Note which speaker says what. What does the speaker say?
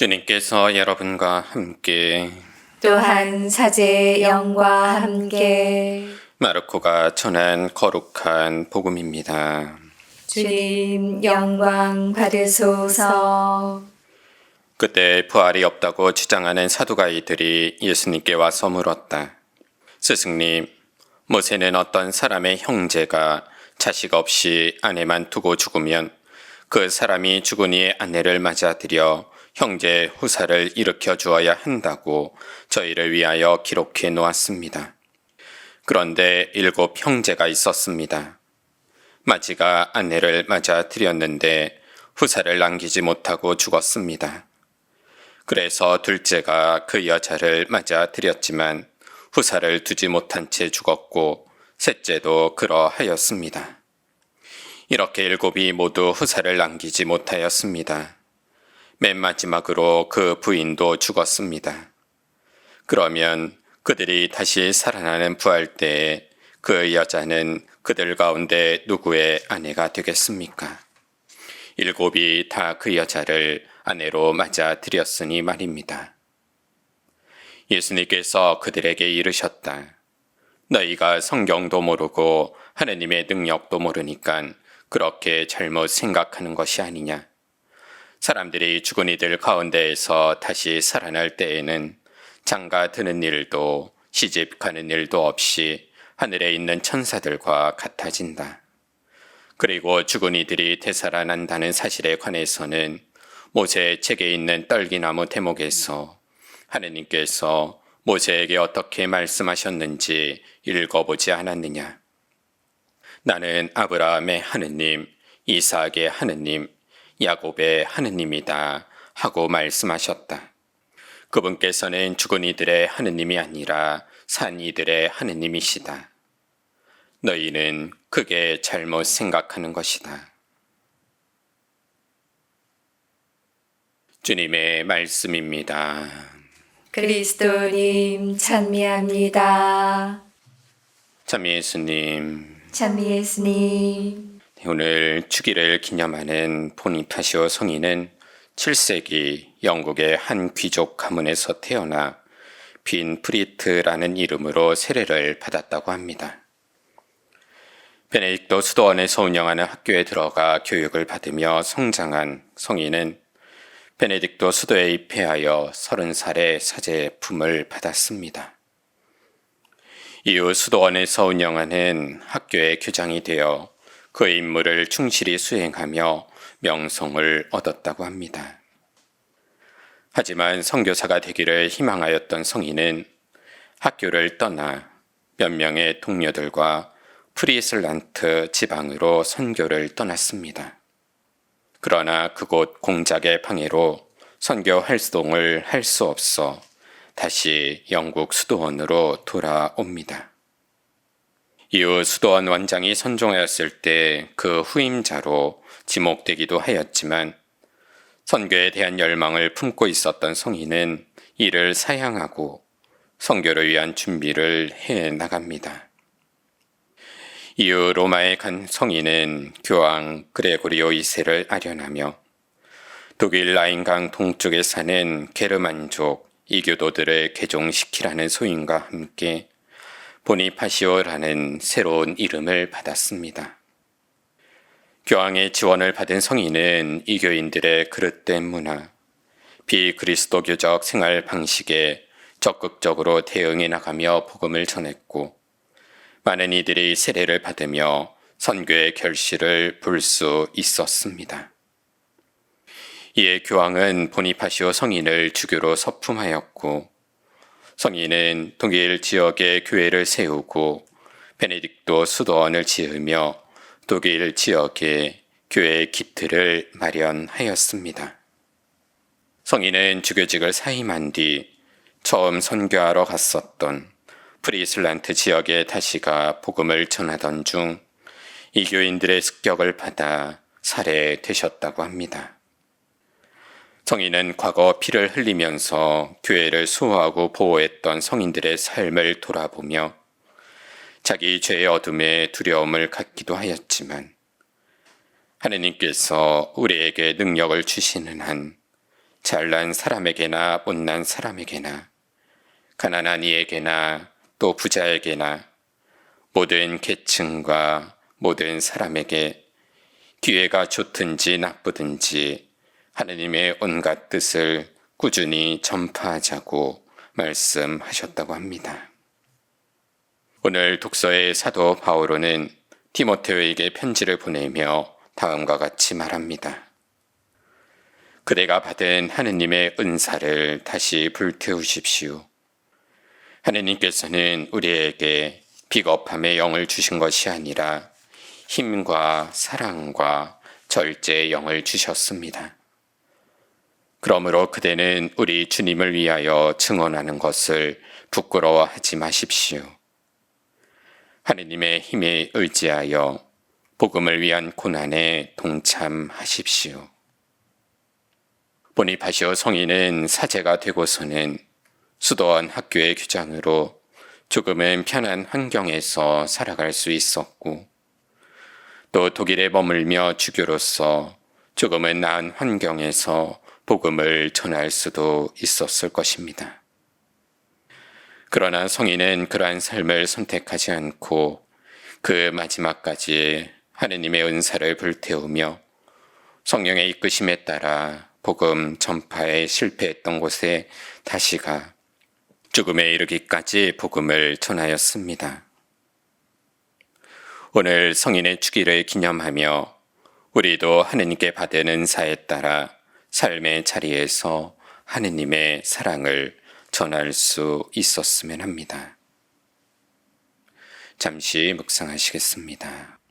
Speaker 1: 주님께서 여러분과 함께
Speaker 2: 또한 사제의 영과 함께
Speaker 1: 마르코가 전한 거룩한 복음입니다.
Speaker 2: 주님 영광 받으소서.
Speaker 1: 그때 부활이 없다고 주장하는 사두가이들이 예수님께 와서 물었다. 스승님, 모세는 어떤 사람의 형제가 자식 없이 아내만 두고 죽으면 그 사람이 죽은 이의 아내를 맞아들여 형제의 후사를 일으켜 주어야 한다고 저희를 위하여 기록해 놓았습니다. 그런데 7 형제가 있었습니다. 마지가 아내를 맞아들였는데 후사를 남기지 못하고 죽었습니다. 그래서 둘째가 그 여자를 맞아들였지만 후사를 두지 못한 채 죽었고 셋째도 그러하였습니다. 이렇게 7이 모두 후사를 남기지 못하였습니다. 맨 마지막으로 그 부인도 죽었습니다. 그러면 그들이 다시 살아나는 부활 때에 그 여자는 그들 가운데 누구의 아내가 되겠습니까? 7이 다 그 여자를 아내로 맞아들였으니 말입니다. 예수님께서 그들에게 이르셨다. 너희가 성경도 모르고 하느님의 능력도 모르니까 그렇게 잘못 생각하는 것이 아니냐. 사람들이 죽은 이들 가운데에서 다시 살아날 때에는 장가 드는 일도 시집 가는 일도 없이 하늘에 있는 천사들과 같아진다. 그리고 죽은 이들이 되살아난다는 사실에 관해서는 모세의 책에 있는 떨기나무 대목에서 하느님께서 모세에게 어떻게 말씀하셨는지 읽어보지 않았느냐. 나는 아브라함의 하느님, 이삭의 하느님, 야곱의 하느님이다 하고 말씀하셨다. 그분께서는 죽은 이들의 하느님이 아니라 산 이들의 하느님이시다. 너희는 크게 잘못 생각하는 것이다. 주님의 말씀입니다.
Speaker 2: 그리스도님 찬미합니다.
Speaker 1: 참 예수님,
Speaker 2: 찬미 예수님.
Speaker 1: 오늘 주기를 기념하는 보니파시오 성인은 7세기 영국의 한 귀족 가문에서 태어나 빈 프리트라는 이름으로 세례를 받았다고 합니다. 베네딕토 수도원에서 운영하는 학교에 들어가 교육을 받으며 성장한 성인은 베네딕토 수도에 입회하여 30살에 사제의 품을 받았습니다. 이후 수도원에서 운영하는 학교의 교장이 되어 그의 임무를 충실히 수행하며 명성을 얻었다고 합니다. 하지만 선교사가 되기를 희망하였던 성인은 학교를 떠나 몇 명의 동료들과 프리슬란트 지방으로 선교를 떠났습니다. 그러나 그곳 공작의 방해로 선교 활동을 할 수 없어 다시 영국 수도원으로 돌아옵니다. 이후 수도원 원장이 선종하였을 때 그 후임자로 지목되기도 하였지만 선교에 대한 열망을 품고 있었던 성인은 이를 사양하고 선교를 위한 준비를 해 나갑니다. 이후 로마에 간 성인은 교황 그레고리오 2세를 아련하며 독일 라인강 동쪽에 사는 게르만족 이교도들을 개종시키라는 소인과 함께 보니파시오라는 새로운 이름을 받았습니다. 교황의 지원을 받은 성인은 이교인들의 그릇된 문화, 비그리스도교적 생활 방식에 적극적으로 대응해 나가며 복음을 전했고 많은 이들이 세례를 받으며 선교의 결실을 볼 수 있었습니다. 이에 교황은 보니파시오 성인을 주교로 서품하였고 성인은 독일 지역에 교회를 세우고 베네딕토 수도원을 지으며 독일 지역에 교회 기틀을 마련하였습니다. 성인은 주교직을 사임한 뒤 처음 선교하러 갔었던 프리슬란트 지역에 다시가 복음을 전하던 중 이교인들의 습격을 받아 살해되셨다고 합니다. 성인은 과거 피를 흘리면서 교회를 수호하고 보호했던 성인들의 삶을 돌아보며 자기 죄의 어둠에 두려움을 갖기도 하였지만 하느님께서 우리에게 능력을 주시는 한 잘난 사람에게나 못난 사람에게나 가난한 이에게나 또 부자에게나 모든 계층과 모든 사람에게 기회가 좋든지 나쁘든지 하느님의 온갖 뜻을 꾸준히 전파하자고 말씀하셨다고 합니다. 오늘 독서의 사도 바오로는 디모데에게 편지를 보내며 다음과 같이 말합니다. 그대가 받은 하느님의 은사를 다시 불태우십시오. 하느님께서는 우리에게 비겁함의 영을 주신 것이 아니라 힘과 사랑과 절제의 영을 주셨습니다. 그러므로 그대는 우리 주님을 위하여 증언하는 것을 부끄러워하지 마십시오. 하느님의 힘에 의지하여 복음을 위한 고난에 동참하십시오. 보니파시오 성인은 사제가 되고서는 수도원 학교의 교장으로 조금은 편한 환경에서 살아갈 수 있었고 또 독일에 머물며 주교로서 조금은 나은 환경에서 복음을 전할 수도 있었을 것입니다. 그러나 성인은 그러한 삶을 선택하지 않고 그 마지막까지 하느님의 은사를 불태우며 성령의 이끄심에 따라 복음 전파에 실패했던 곳에 다시 가 죽음에 이르기까지 복음을 전하였습니다. 오늘 성인의 주기를 기념하며 우리도 하느님께 받은 은사에 따라 삶의 자리에서 하느님의 사랑을 전할 수 있었으면 합니다. 잠시 묵상하시겠습니다.